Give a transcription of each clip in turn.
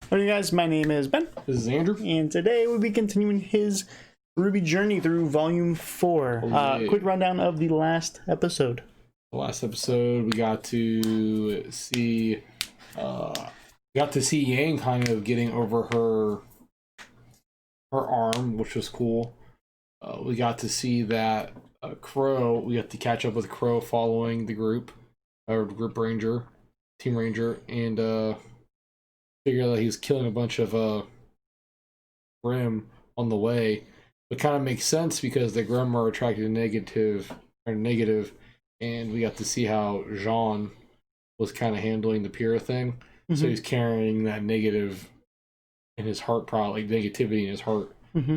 Hello guys, my name is Ben. This is Andrew. And today we'll be continuing his RWBY journey through Volume 4. Quick rundown of the last episode. The last episode we got to see Yang kind of getting over her arm, which was cool. We got to see that Crow, we got to catch up with Crow following the group, or group ranger, team ranger, and figure out that he was killing a bunch of Grimm on the way. It kind of makes sense because the Grimm are attracted to negative, and we got to see how Jean was kind of handling the Pyrrha thing. Mm-hmm. So he's carrying that negative in his heart, probably like negativity in his heart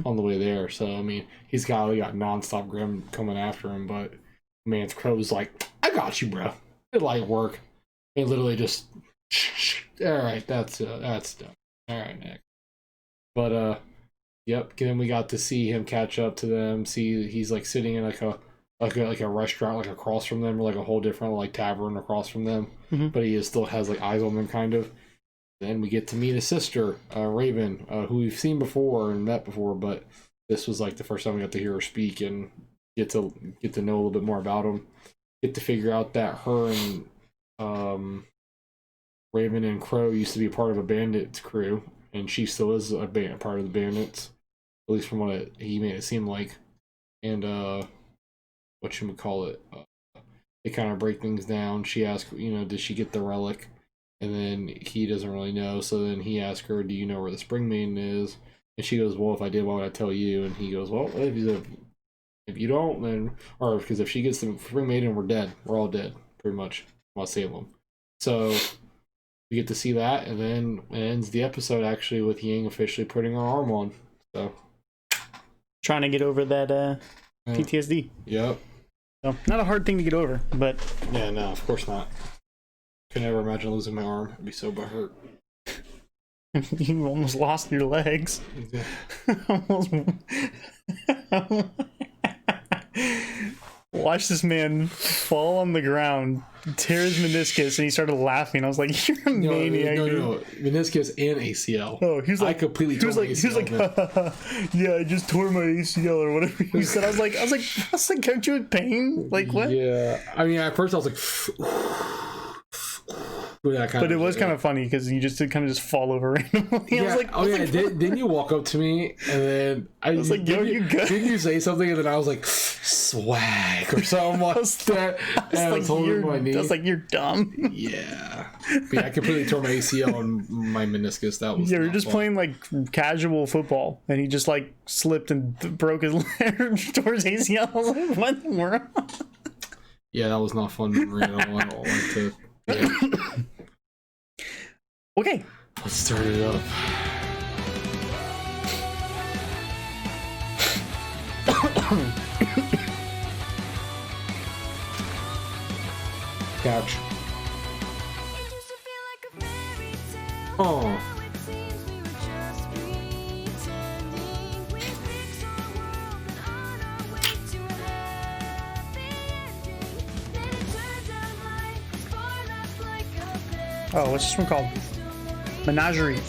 on the way there. So I mean, he's got nonstop Grimm coming after him, but man, Crow's like, "I got you, bro. It light work." And literally just, all right, that's done. All right, next. But yep. Then we got to see him catch up to them. See, he's like sitting in like a restaurant, like across from them, or like a whole different like tavern across from them. But he still has like eyes on them, kind of. Then we get to meet his sister, Raven, who we've seen before and met before, but this was like the first time we got to hear her speak and get to know a little bit more about him. Get to figure out that her and Raven and Crow used to be a part of a bandits crew, and she still is a part of the bandits, at least from what he made it seem like. And whatchamacallit, they kind of break things down. She asks, did she get the relic? And then he doesn't really know, so then he asks her, do you know where the Spring Maiden is? And she goes, well, if I did, why would I tell you? And he goes, well, if you don't, then, or because if she gets the Spring Maiden, we're dead. We're all dead, pretty much, while Salem. So we get to see that, and then it ends the episode actually with Yang officially putting her arm on. So trying to get over that PTSD. Yep. So, not a hard thing to get over, but yeah, no, of course not. Could never imagine losing my arm. I'd be so butthurt. You almost lost your legs. Yeah. Almost. Watch this man fall on the ground, tear his meniscus, and he started laughing. I was like, "You're a maniac." No, meniscus and ACL. Oh, he was like, I completely tore my ACL. He was like, "Yeah, I just tore my ACL or whatever he said." I was like, "Aren't you in pain? Like what?" Yeah, I mean, at first I was like. But it was kind of funny because you just kind of just fall over randomly. Yeah. Didn't you walk up to me and then I was like, "Yo, you good?" Didn't you say something? And then I was like, "Swag" or something like that. And I was holding my knee. I was like, "You're dumb." Yeah, but yeah, I completely tore my ACL and my meniscus. That was we're just playing like casual football, and he just like slipped and broke his leg, tore his ACL. I was like, "What in the world?" Yeah, that was not fun memory at all. I don't like to. Yeah. Okay, let's start it up. Couch. Oh. Oh, what's this one called? Menagerie.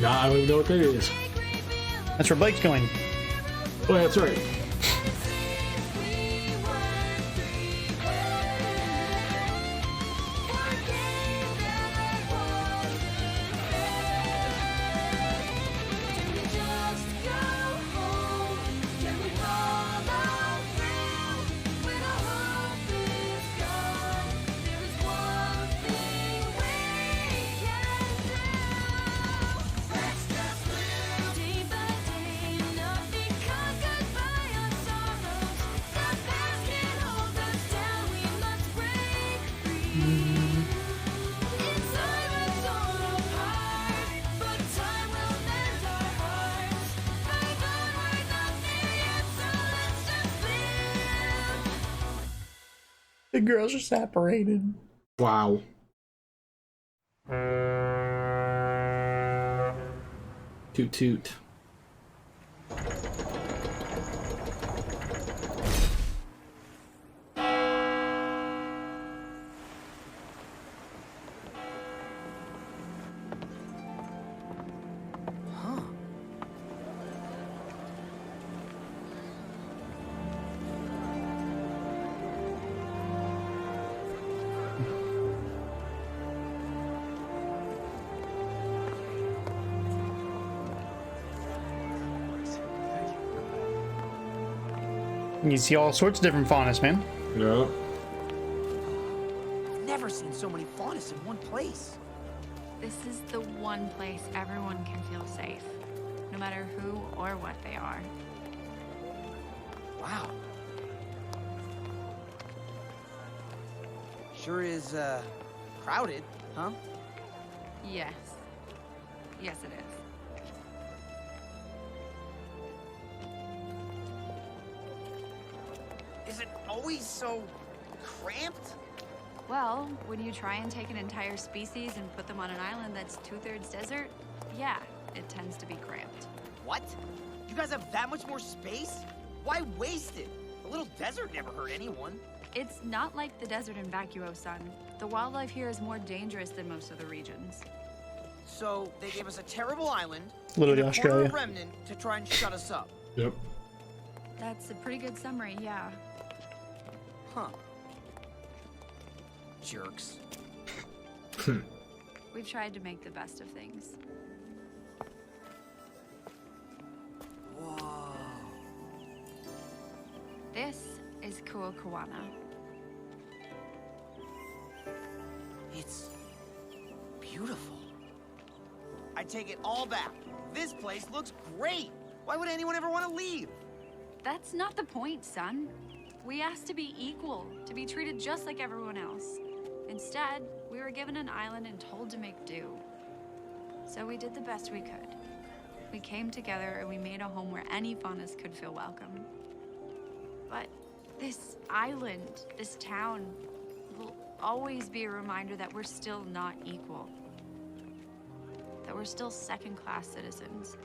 Nah, I don't even know what that is. That's where Blake's going. Oh, that's right. The girls are separated. Wow. Toot toot. You see all sorts of different faunas, man. Yeah. I've never seen so many faunas in one place. This is the one place everyone can feel safe, no matter who or what they are. Wow. Sure is, crowded, huh? Yes. Yes, it is. Is it always so cramped? Well, when you try and take an entire species and put them on an island that's 2/3 desert, yeah, it tends to be cramped. What? You guys have that much more space? Why waste it? A little desert never hurt anyone. It's not like the desert in Vacuo, son. The wildlife here is more dangerous than most of the regions. So they gave us a terrible island, Literally and a corner Australia. of remnant to try and shut us up. Yep. That's a pretty good summary, yeah. Huh. Jerks. We've tried to make the best of things. Whoa. This is Kuokawana. It's beautiful. I take it all back. This place looks great. Why would anyone ever want to leave? That's not the point, son. We asked to be equal, to be treated just like everyone else. Instead, we were given an island and told to make do. So we did the best we could. We came together and we made a home where any faunas could feel welcome. But this island, this town, will always be a reminder that we're still not equal. That we're still second-class citizens.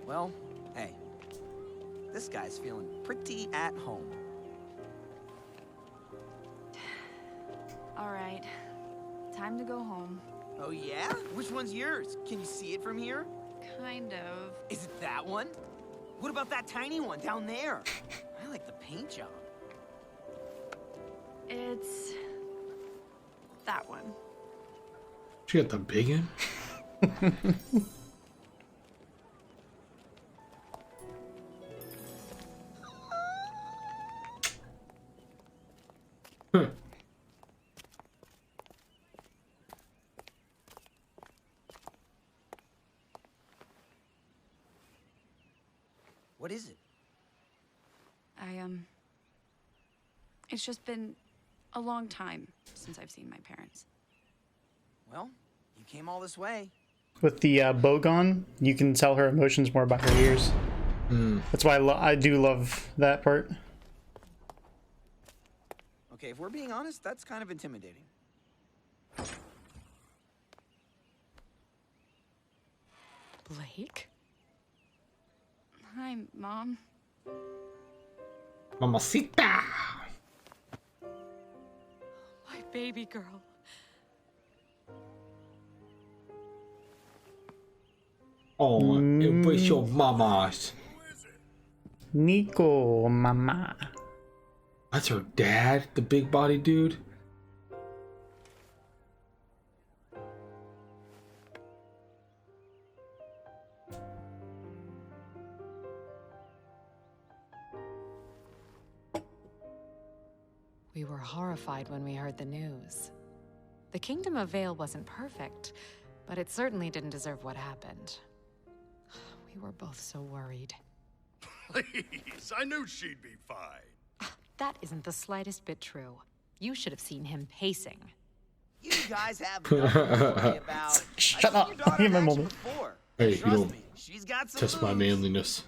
Well, hey. This guy's feeling pretty at home. All right, time to go home. Oh yeah? Which one's yours? Can you see it from here? Kind of. Is it that one? What about that tiny one down there? I like the paint job. It's that one. She got the big one. What is it? It's just been a long time since I've seen my parents. Well, you came all this way. With the Bogon, you can tell her emotions more by her ears. That's why I do love that part. Okay, if we're being honest, that's kind of intimidating. Blake? Hi, Mom. Mamacita. My baby girl. Oh, it was your mama's. Nico, mama. That's her dad, the big body dude. We were horrified when we heard the news. The Kingdom of Vale wasn't perfect, but it certainly didn't deserve what happened. We were both so worried. Please, I knew she'd be fine. That isn't the slightest bit true. You should have seen him pacing. You guys have nothing to worry about. Shut I've seen up. your daughter Give me a in action moment. before. Hey, you Trust don't me, she's got some test my moves. manliness.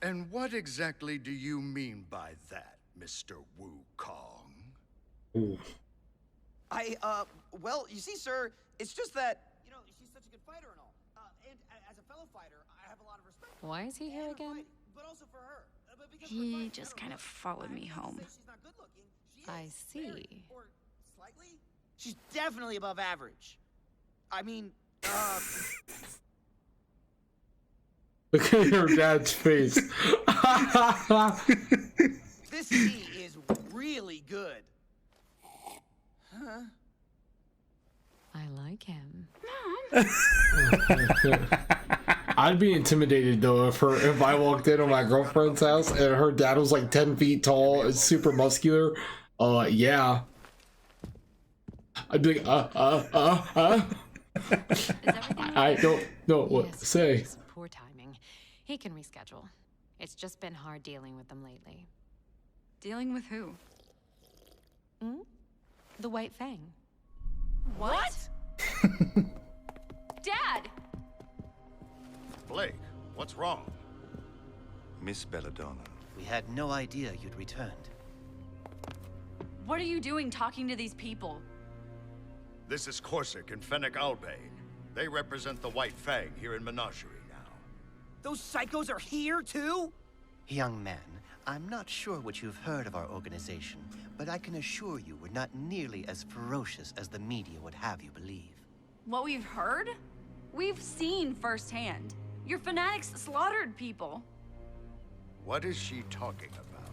And what exactly do you mean by that, Mr. Wukong? Ooh. Well, you see, sir, it's just that, you know, she's such a good fighter and all. And as a fellow fighter, I have a lot of respect for her. Why is he here And her again? fighting, but also for her. But because we're He fighting, just I kind don't of know. followed me I'm not home. saying she's not good looking. She I is, see. very, or slightly. She's definitely above average. I mean, Look at your dad's face. this tea is really good. Huh? I like him. I I'd be intimidated though if I walked in on my girlfriend's house and her dad was like 10 feet tall and super muscular. Yeah. I'd be like, Is everything I don't know what Yes, to say. just poor timing. He can reschedule. It's just been hard dealing with them lately. dealing with who? Hmm? The White Fang. What? Dad! Blake, what's wrong? Miss Belladonna. We had no idea you'd returned. What are you doing talking to these people? This is Corsic and Fennec Albane. They represent the White Fang here in Menagerie now. Those psychos are here, too? Young man, I'm not sure what you've heard of our organization, but I can assure you we're not nearly as ferocious as the media would have you believe. What we've heard? We've seen firsthand. Your fanatics slaughtered people. What is she talking about?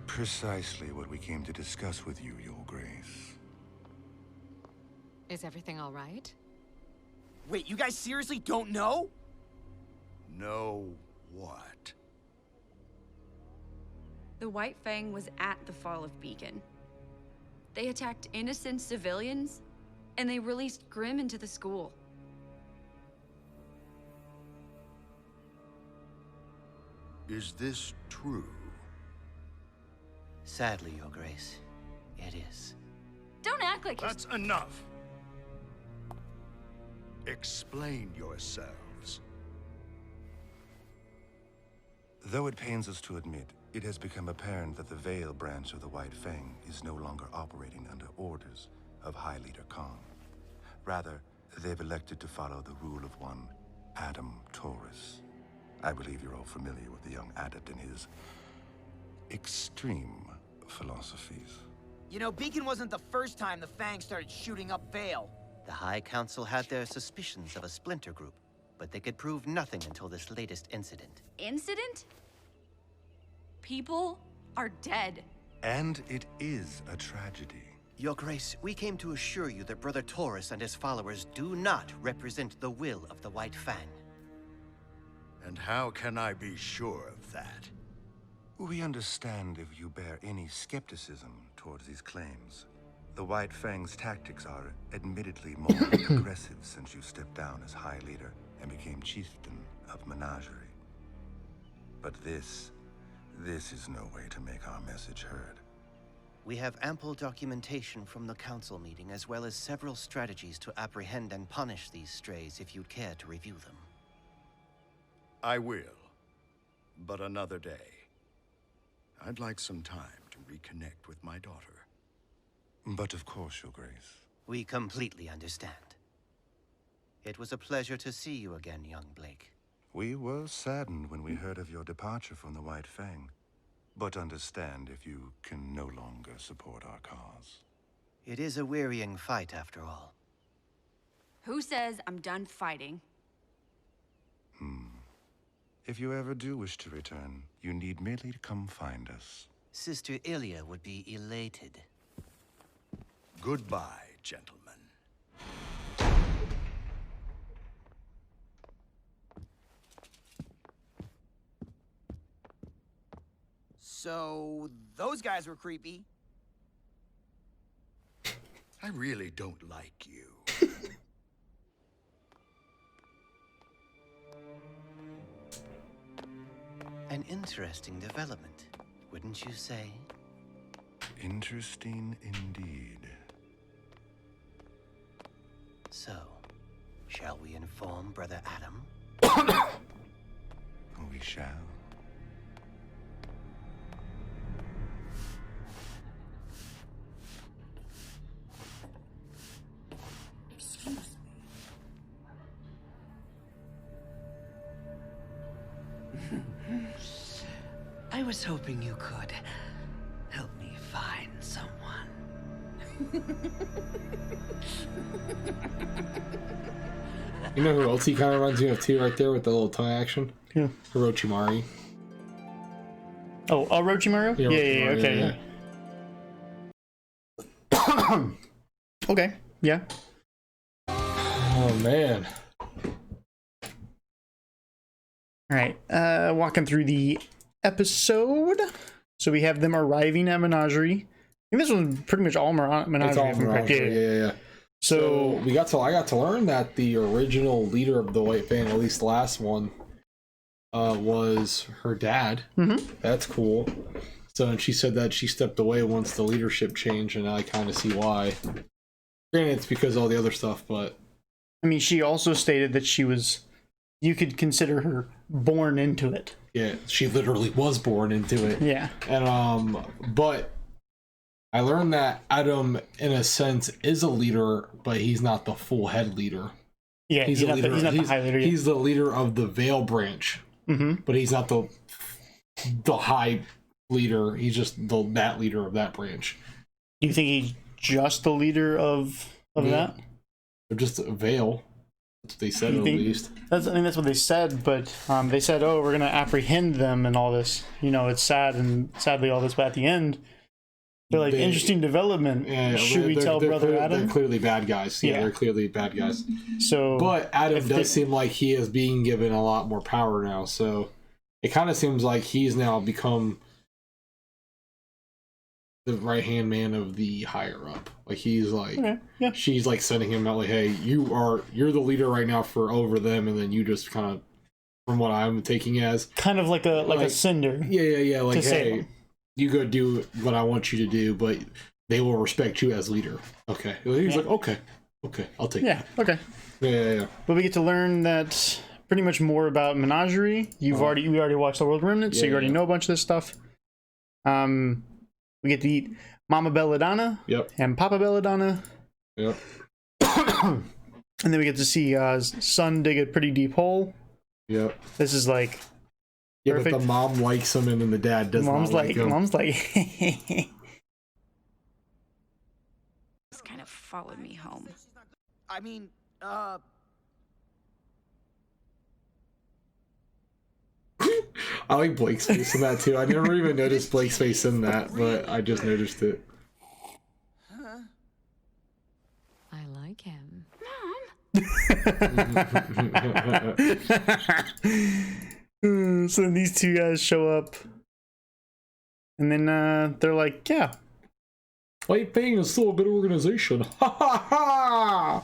Precisely what we came to discuss with you, Your Grace. Is everything all right? Wait, you guys seriously don't know? No what? The White Fang was at the fall of Beacon. They attacked innocent civilians, and they released Grimm into the school. Is this true? Sadly, Your Grace, it is. Don't act like That's enough! Explain yourselves. Though it pains us to admit, it has become apparent that the Vale branch of the White Fang is no longer operating under orders of High Leader Khan. Rather, they've elected to follow the rule of one Adam Taurus. I believe you're all familiar with the young adept and his extreme philosophies. You know, Beacon wasn't the first time the Fang started shooting up Vale. The High Council had their suspicions of a splinter group, but they could prove nothing until this latest incident. incident? People are dead. And it is a tragedy. Your Grace, we came to assure you that Brother Taurus and his followers do not represent the will of the White Fang. And how can I be sure of that? We understand if you bear any skepticism towards these claims. The White Fang's tactics are admittedly more aggressive since you stepped down as High Leader and became Chieftain of Menagerie. But this is no way to make our message heard. We have ample documentation from the council meeting, as well as several strategies to apprehend and punish these strays if you'd care to review them. I will, but another day. I'd like some time to reconnect with my daughter. But of course, Your Grace. We completely understand. It was a pleasure to see you again, young Blake. We were saddened when we heard of your departure from the White Fang, but understand if you can no longer support our cause. It is a wearying fight, after all. Who says I'm done fighting? If you ever do wish to return, you need merely to come find us. Sister Ilya would be elated. Goodbye, gentlemen. So, those guys were creepy. I really don't like you. An interesting development, wouldn't you say? Interesting indeed. So, shall we inform Brother Adam? We shall. I was hoping you could help me find someone. You know who else he kind of reminds me of too, right there with the little tongue action? Yeah. Orochimaru. Oh, Orochimaru? Yeah, Yeah, Orochimaru, okay. Okay, yeah. Oh man. All right, walking through the episode. So we have them arriving at Menagerie. I think this was pretty much all Menagerie. It's all if I'm correct. Menagerie, yeah. So I got to learn that the original leader of the White Fang, at least the last one, was her dad. Mm-hmm. That's cool. So, and she said that she stepped away once the leadership changed, and I kind of see why. Granted, it's because of all the other stuff, but I mean, she also stated that she was, you could consider her born into it. yeah, she literally was born into it. Yeah. And but I learned that Adam, in a sense, is a leader, but he's not the full head leader. Yeah, he's not the high leader. He's the leader of the Vale branch, but he's not the high leader. He's just that leader of that branch. Do you think he's just the leader of that? They're just a Vale. That's what they said, at least. I mean, that's what they said, but they said, oh, we're going to apprehend them and all this. You know, it's sad and sadly all this, but at the end, they're like, interesting development. Yeah, should we tell Brother Adam? They're clearly bad guys. Yeah, they're clearly bad guys. So, but Adam does seem like he is being given a lot more power now, so it kind of seems like he's now become the right-hand man of the higher up. Like, he's like, she's like sending him out like, hey, you're the leader right now for over them, and then you just kind of, from what I'm taking as kind of like a cinder. Yeah. Like, hey, you go do what I want you to do, but they will respect you as leader. Okay. He's like, okay, I'll take it. Okay. Yeah. But we get to learn that pretty much more about Menagerie. We already watched The World Remnant, so you already know a bunch of this stuff. We get to eat Mama Belladonna and Papa Belladonna. Yep. And then we get to see Son dig a pretty deep hole. Yep. This is like perfect. But the mom likes him and then the dad does not like him. Mom's like Just kind of followed me home. I mean, I like Blake's face in that too. I never even noticed Blake's face in that, but I just noticed it. I like him. Mom! So then these two guys show up. And then they're like, yeah. White Fang is still a good organization. Ha ha ha!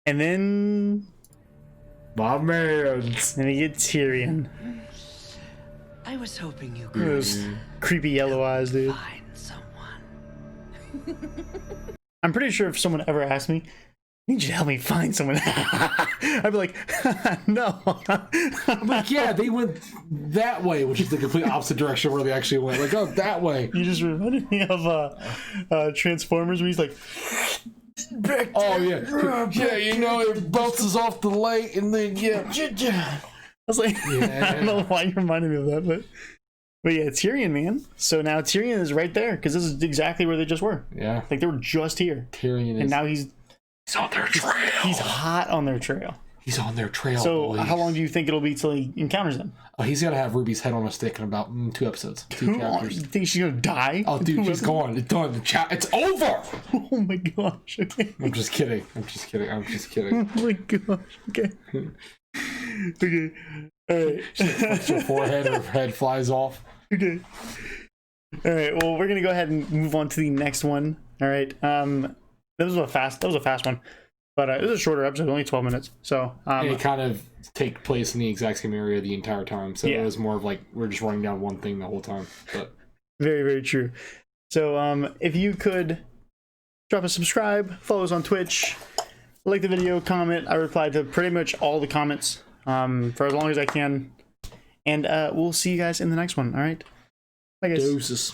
And then... my man. And we get Tyrion. I was hoping you could Those creepy yellow eyes, dude. find someone. I'm pretty sure if someone ever asked me, I need you to help me find someone, I'd be like, no. I'm like, yeah, they went that way, which is the complete opposite direction where they actually went. Like, oh, that way. You just reminded me of Transformers where he's like, oh, yeah. Yeah, you know, it bounces off the light and then, I was like, I don't know why you reminded me of that, but yeah, Tyrion, man. So now Tyrion is right there because this is exactly where they just were. Yeah. Like they were just here. Tyrion is. And now he's on their trail. He's hot on their trail. He's on their trail. So boys. how long do you think it'll be till he encounters them? Oh, he's gonna have Ruby's head on a stick in about 2 episodes. 2 chapters. You think she's gonna die? Oh, dude, she's gone. It's done. It's over. Oh my gosh. Okay. I'm just kidding. I'm just kidding. Oh my gosh. Okay. Okay. All right. She flicks her forehead. Her head flies off. Okay. All right. Well, we're gonna go ahead and move on to the next one. All right. That was a fast one, but it was a shorter episode, only 12 minutes. So and it kind of take place in the exact same area the entire time. So it was more of like we're just running down one thing the whole time. But very, very true. So if you could drop a subscribe, follow us on Twitch, like the video, comment. I reply to pretty much all the comments for as long as I can. And we'll see you guys in the next one. All right. Bye, guys. Deuces.